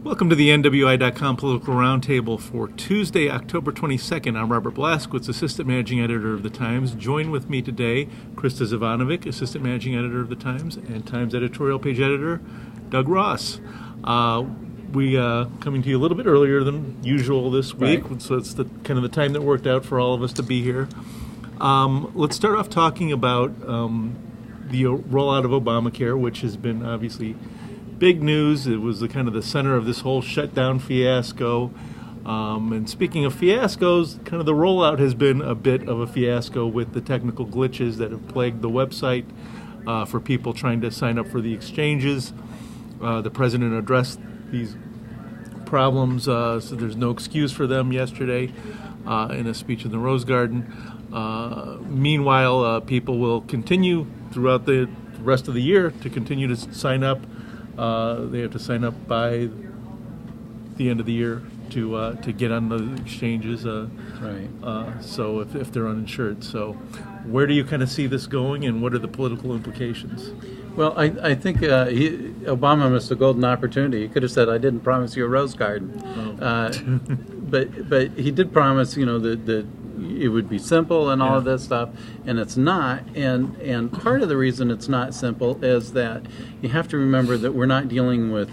Welcome to the NWI.com Political Roundtable for Tuesday, October 22nd. I'm Robert Blaskowitz, Assistant Managing Editor of The Times. Join with me today, Krista Zivanovic, Assistant Managing Editor of The Times, and Times Editorial Page Editor, Doug Ross. We coming to you a little bit earlier than usual this week, right. So it's the kind of the time that worked out for all of us to be here. Let's start off talking about the rollout of Obamacare, which has been obviously big news. It was the kind of the center of this whole shutdown fiasco. And speaking of fiascos, kind of the rollout has been a bit of a fiasco with the technical glitches that have plagued the website for people trying to sign up for the exchanges. The president addressed these problems, so there's no excuse for them yesterday in a speech in the Rose Garden. Meanwhile, people will continue throughout the rest of the year to continue to sign up. They have to sign up by the end of the year to get on the exchanges. So if they're uninsured. So where do you kind of see this going, and what are the political implications? Well, I think Obama missed a golden opportunity. He could have said, "I didn't promise you a rose garden," but he did promise, that it would be simple and all of this stuff, and it's not. And part of the reason it's not simple is that you have to remember that we're not dealing with,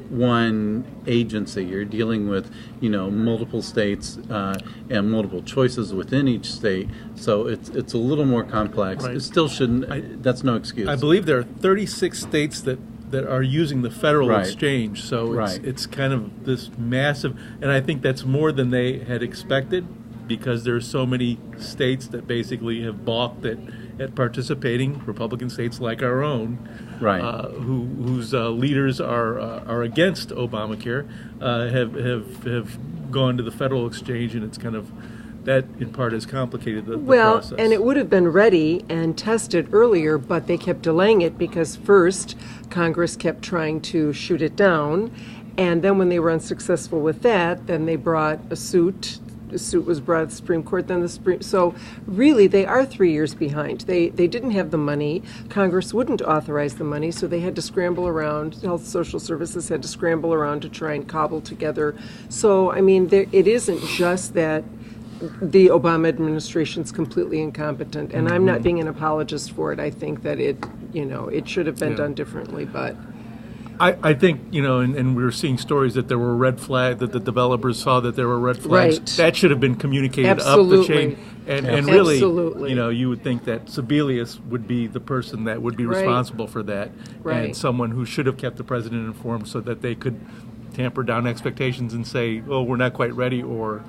one agency. You're dealing with, multiple states and multiple choices within each state. So it's a little more complex. Right. It still shouldn't. That's no excuse. I believe there are 36 states that are using the federal exchange. So it's kind of this massive, and I think that's more than they had expected, because there's so many states that basically have balked at participating, Republican states like our own, whose leaders are against Obamacare, have gone to the federal exchange, and it's kind of that in part has complicated the process. And it would have been ready and tested earlier, but they kept delaying it because first Congress kept trying to shoot it down, and then when they were unsuccessful with that, then they brought a suit. The suit was brought to the Supreme Court, then the Supreme. So really, they are 3 years behind. They didn't have the money. Congress wouldn't authorize the money, so they had to scramble around. Health Social Services had to scramble around to try and cobble together. So I mean, it isn't just that the Obama administration's completely incompetent, and I'm not being an apologist for it. I think that it should have been done differently, but. I think, and we were seeing stories that there were red flags, that the developers saw that there were red flags. Right. That should have been communicated up the chain. And really, you would think that Sebelius would be the person that would be responsible for that, and someone who should have kept the president informed so that they could tamper down expectations and say, oh, we're not quite ready, or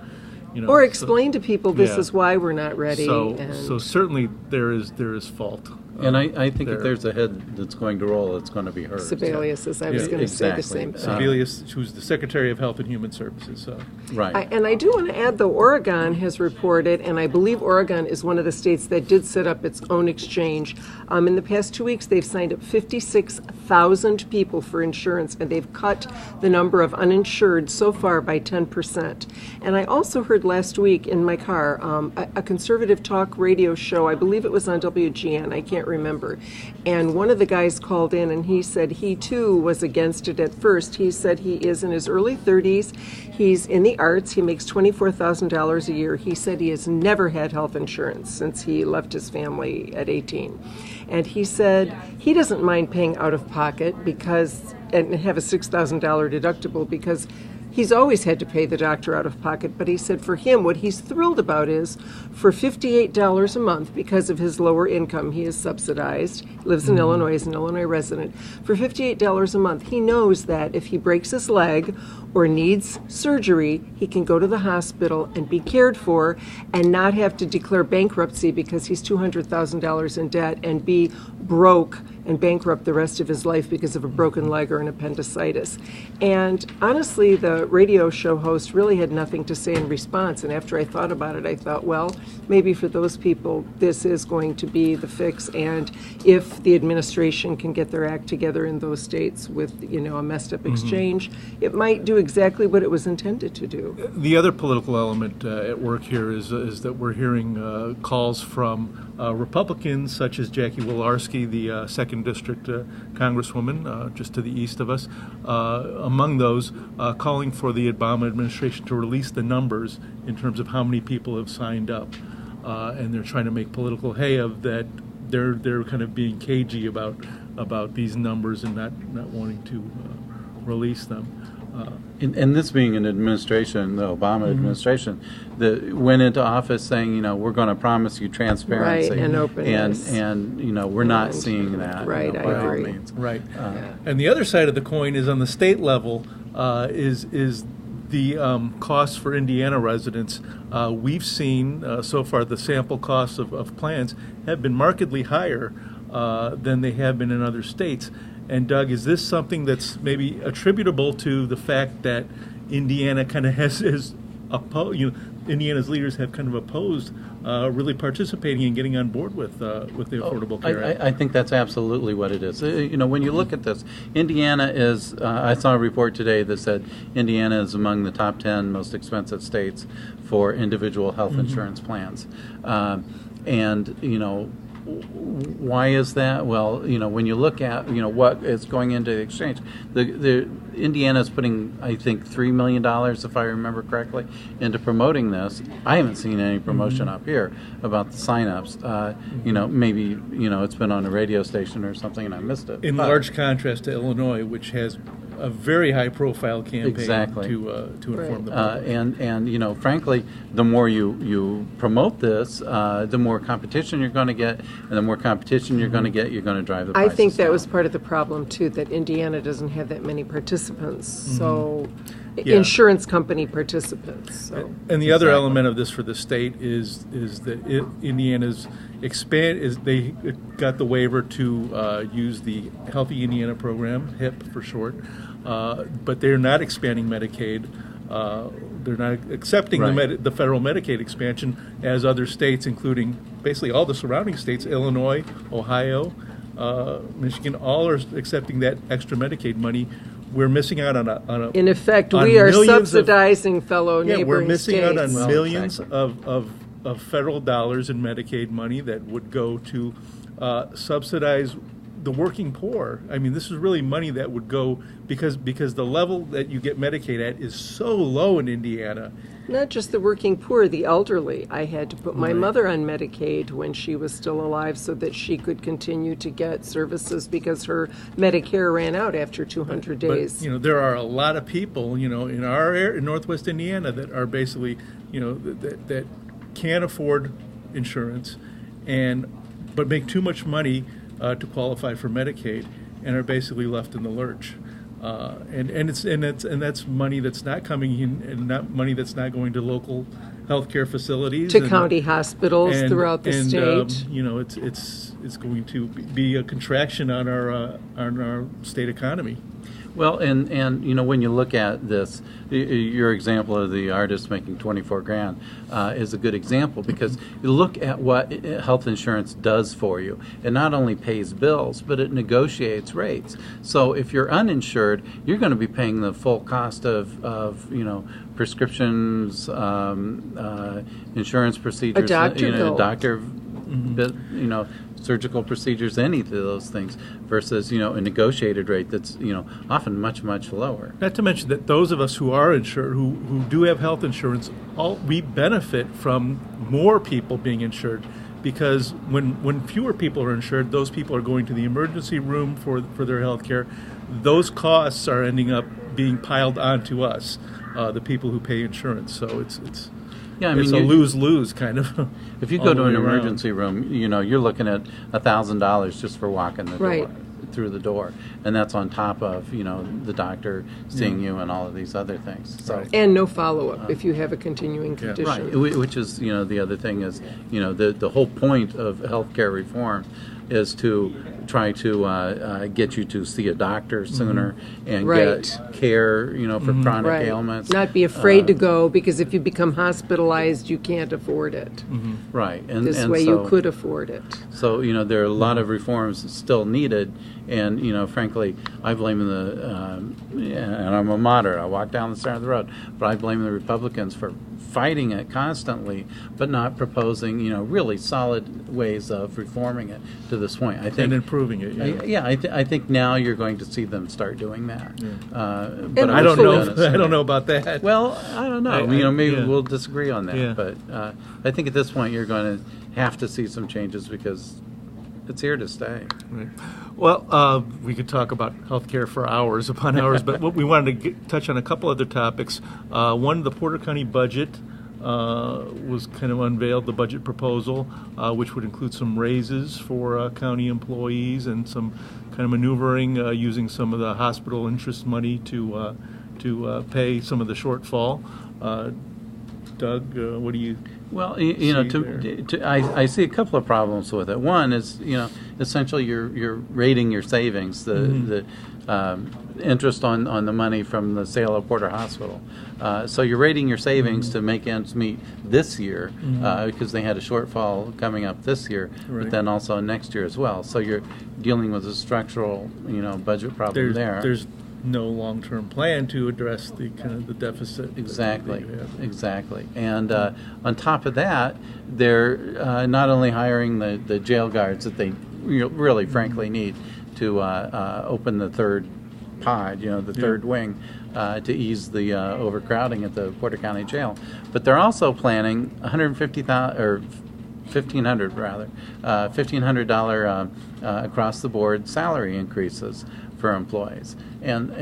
explain to people this is why we're not ready. So certainly there is fault. And I think if there's a head that's going to roll, it's going to be her. Sebelius, as I was going to say the same thing. Sebelius, who's the Secretary of Health and Human Services. And I do want to add, though, Oregon has reported, and I believe Oregon is one of the states that did set up its own exchange. In the past 2 weeks, they've signed up 56,000 people for insurance, and they've cut the number of uninsured so far by 10%. And I also heard last week in my car a conservative talk radio show, I believe it was on WGN, I can't remember, and one of the guys called in and he said he too was against it at first. He said he is in his early 30s, he's in the arts, he makes $24,000 a year. He said he has never had health insurance since he left his family at 18, and he said he doesn't mind paying out of pocket and have a $6,000 deductible because he's always had to pay the doctor out of pocket, but he said for him, what he's thrilled about is for $58 a month, because of his lower income, he is subsidized, lives in Illinois, is an Illinois resident. For $58 a month, he knows that if he breaks his leg or needs surgery, he can go to the hospital and be cared for and not have to declare bankruptcy because he's $200,000 in debt and be broke and bankrupt the rest of his life because of a broken leg or an appendicitis. And honestly, the radio show host really had nothing to say in response. And after I thought about it, I thought, well, maybe for those people, this is going to be the fix. And if the administration can get their act together in those states with, a messed up exchange, it might do exactly what it was intended to do. The other political element at work here is that we're hearing calls from Republicans such as Jackie Walorski, the second 2nd District Congresswoman, just to the east of us, among those calling for the Obama administration to release the numbers in terms of how many people have signed up. And they're trying to make political hay of that. They're kind of being cagey about these numbers and not wanting to release them. And this being an administration, the Obama administration, that went into office saying, we're going to promise you transparency, right, and openness, and we're not seeing that. Right, by I all agree. means. Right, and the other side of the coin is on the state level is the costs for Indiana residents. We've seen so far the sample costs of plans have been markedly higher than they have been in other states. And Doug, is this something that's maybe attributable to the fact that Indiana kind of has opposed, Indiana's leaders have kind of opposed really participating and getting on board with the Affordable Care Act? I think that's absolutely what it is. When you look at this, Indiana is, I saw a report today that said Indiana is among the top 10 most expensive states for individual health insurance plans. Why is that? Well, when you look at what is going into the exchange, the Indiana is putting, I think, $3 million, if I remember correctly, into promoting this. I haven't seen any promotion up here about the signups. Maybe it's been on a radio station or something, and I missed it. In large contrast to Illinois, which has a very high-profile campaign to inform the public. And frankly, the more you promote this, the more competition you're going to get, and the more competition you're going to get, you're going to drive the prices I think that down. was part of the problem too, that Indiana doesn't have that many participants. So, insurance company participants. So. And the other element of this for the state is that Indiana's they got the waiver to use the Healthy Indiana program, HIP for short, but they're not expanding Medicaid. They're not accepting the federal Medicaid expansion as other states, including basically all the surrounding states, Illinois, Ohio, Michigan, all are accepting that extra Medicaid money. We're missing out on a in effect, we are subsidizing fellow neighboring we're missing states. out on millions of federal dollars in Medicaid money that would go to subsidize the working poor. I mean, this is really money that would go because the level that you get Medicaid at is so low in Indiana. Not just the working poor, the elderly. I had to put my mother on Medicaid when she was still alive so that she could continue to get services because her Medicare ran out after 200 days. But, there are a lot of people, in our area, in Northwest Indiana, that are basically, that can't afford insurance, but make too much money to qualify for Medicaid, and are basically left in the lurch. And that's money that's not coming in, and not money that's not going to local healthcare facilities, to county hospitals throughout the state. It's going to be a contraction on our state economy. Well, and when you look at this, your example of the artist making $24,000 is a good example, because you look at what health insurance does for you. It not only pays bills, but it negotiates rates. So if you're uninsured, you're going to be paying the full cost of prescriptions, insurance procedures, a doctor bill. doctor. Surgical procedures, any of those things, versus a negotiated rate that's often much lower. Not to mention that those of us who are insured, who do have health insurance, we benefit from more people being insured, because when fewer people are insured, those people are going to the emergency room for their health care. Those costs are ending up being piled onto us, the people who pay insurance. So it's Yeah, I mean, it's a lose-lose kind of. If you go to an emergency room, you're looking at $1,000 just for walking the door, through the door, and that's on top of the doctor seeing you and all of these other things. So and no follow-up if you have a continuing condition. Right, which is the other thing is the whole point of healthcare reform is to try to get you to see a doctor sooner and get care, for chronic ailments. Not be afraid to go, because if you become hospitalized, you can't afford it. Right, and this way so, you could afford it. So there are a lot of reforms still needed, and frankly, I blame and I'm a moderate. I walk down the center of the road, but I blame the Republicans for fighting it constantly, but not proposing, really solid ways of reforming it to this point. I think and improving it. Yeah, I think now you're going to see them start doing that. Yeah. But I don't know. I don't know about that. Well, I don't know. Maybe yeah. we'll disagree on that. Yeah. But I think at this point you're going to have to see some changes because it's here to stay. Right. Well, we could talk about healthcare for hours upon hours, but what we wanted to touch on a couple other topics. One, the Porter County budget was kind of unveiled, the budget proposal, which would include some raises for county employees and some kind of maneuvering using some of the hospital interest money to pay some of the shortfall. Doug, what do you? Well, I see a couple of problems with it. One is, essentially you're rating your savings, the interest on the money from the sale of Porter Hospital. So you're rating your savings to make ends meet this year because they had a shortfall coming up this year, but then also next year as well. So you're dealing with a structural, budget problem there. There's no long-term plan to address the kind of the deficit. Exactly. And on top of that, they're not only hiring the jail guards that they really, frankly, need to open the third pod, the third wing, to ease the overcrowding at the Porter County Jail, but they're also planning $150,000 or $1,500 across the board salary increases for employees. And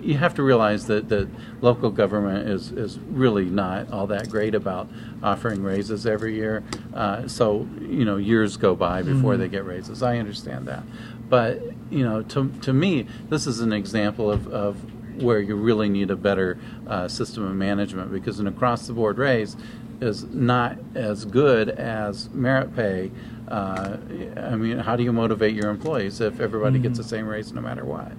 you have to realize that local government is really not all that great about offering raises every year. So years go by before they get raises. I understand that, but to me, this is an example of where you really need a better system of management, because an across-the-board raise is not as good as merit pay. How do you motivate your employees if everybody gets the same raise no matter what?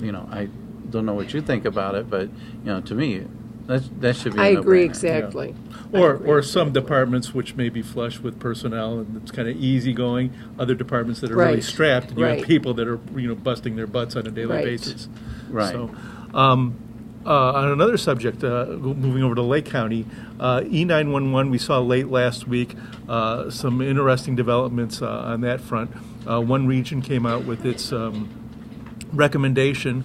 I don't know what you think about it, but to me, that should be. I agree exactly. Yeah. Or some departments which may be flush with personnel and it's kind of easygoing. Other departments that are really strapped, and you have people that are busting their butts on a daily basis. Right. So, on another subject, moving over to Lake County, E911, we saw late last week some interesting developments on that front. One region came out with its recommendation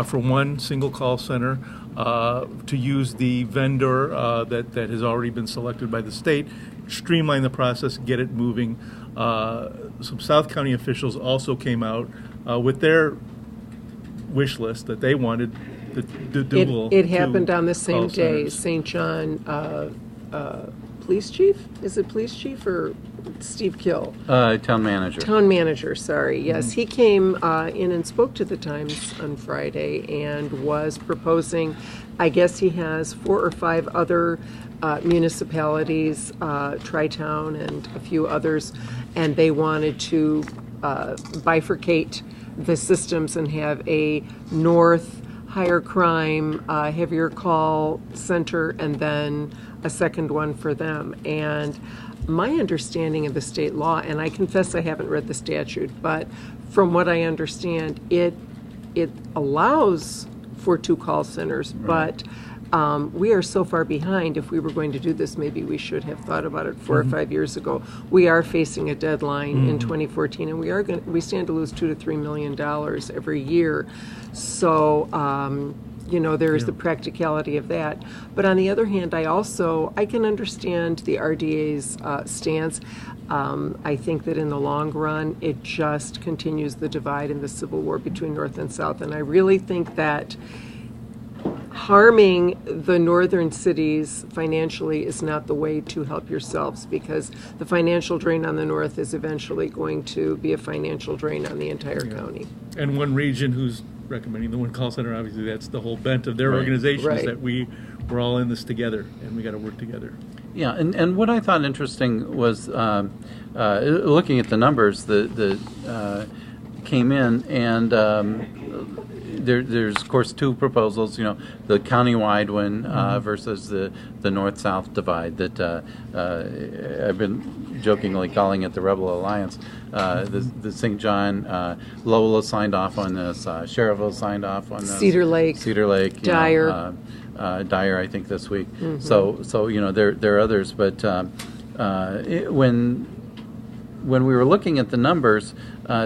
for one single call center to use the vendor that has already been selected by the state, streamline the process, get it moving. Some South County officials also came out with their wish list that they wanted the dual. It happened on the same day. St. John police chief? Is it police chief or Steve Kill? Town manager. Town manager, sorry. Yes, he came in and spoke to the Times on Friday and was proposing, I guess he has 4 or 5 other municipalities, Tri-Town and a few others, and they wanted to bifurcate the systems and have a north higher crime, heavier call center, and then a second one for them. And my understanding of the state law, and I confess I haven't read the statute, but from what I understand, it allows for 2 call centers, but we are so far behind. If we were going to do this, maybe we should have thought about it 4 or 5 years ago. We are facing a deadline in 2014, and we stand to lose $2 to $3 million every year. So, there is the practicality of that. But on the other hand, I can understand the RDA's stance. I think that in the long run, it just continues the divide and the civil war between North and South. And I really think that harming the northern cities financially is not the way to help yourselves, because the financial drain on the north is eventually going to be a financial drain on the entire county. And one region who's recommending the one call center, obviously that's the whole bent of their organization, is that we're all in this together and we got to work together. Yeah, and what I thought interesting was looking at the numbers that came in, and there's of course 2 proposals, the countywide one versus the north-south divide that I've been jokingly calling it the Rebel Alliance. The St. John, Lola signed off on this, Cherville signed off on this. Cedar Lake, Dyer. Dyer, I think, this week. So there are others, but when we were looking at the numbers,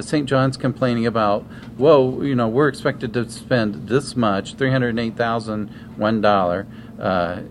St. John's complaining about, whoa, we're expected to spend this much, $308,001,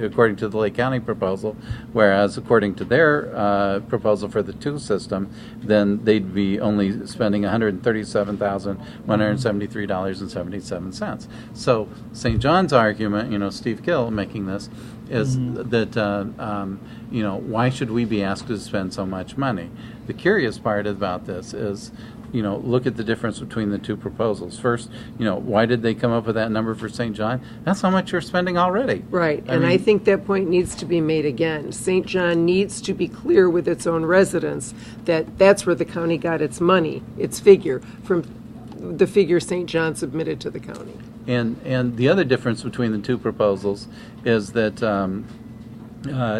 according to the Lake County proposal, whereas according to their proposal for the 2 system, then they'd be only spending $137,173.77. So St. John's argument, Steve Gill making this, is that why should we be asked to spend so much money? The curious part about this is, look at the difference between the 2 proposals. First, why did they come up with that number for St. John? That's how much you're spending already. Right, I think that point needs to be made again. St. John needs to be clear with its own residents that that's where the county got its money, its figure, from the figure St. John submitted to the county. And the other difference between the 2 proposals is that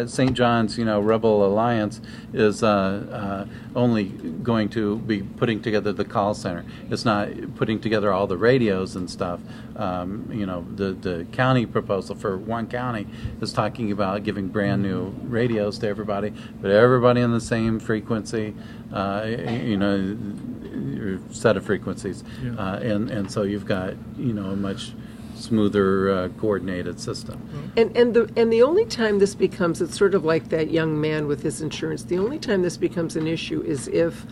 St. John's, Rebel Alliance is only going to be putting together the call center. It's not putting together all the radios and stuff. The county proposal for one county is talking about giving brand new radios to everybody, but everybody on the same frequency, set of frequencies, and so you've got a much smoother, coordinated system. And the only time this becomes, it's sort of like that young man with his insurance. The only time this becomes an issue is if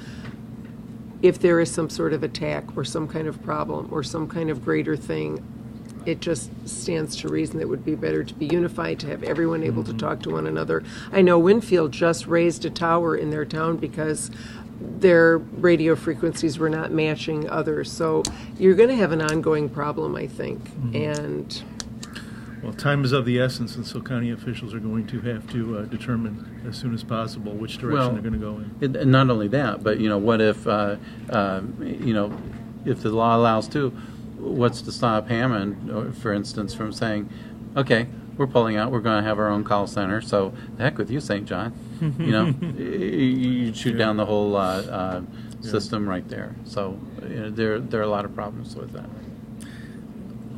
there is some sort of attack or some kind of problem or some kind of greater thing. It just stands to reason that it would be better to be unified, to have everyone able to talk to one another. I know Winfield just raised a tower in their town because their radio frequencies were not matching others. So you're going to have an ongoing problem, I think. And well, time is of the essence, and so county officials are going to have to determine as soon as possible which direction they're going to go in. And not only that, but what if if the law allows to, what's to stop Hammond, for instance, from saying, okay, we're pulling out, we're going to have our own call center, so the heck with you, St. John. You shoot down the whole system right there. So there are a lot of problems with that.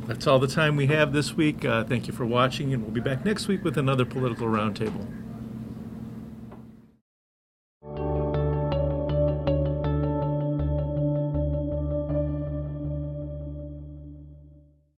That's all the time we have this week. Thank you for watching, and we'll be back next week with another Political Roundtable.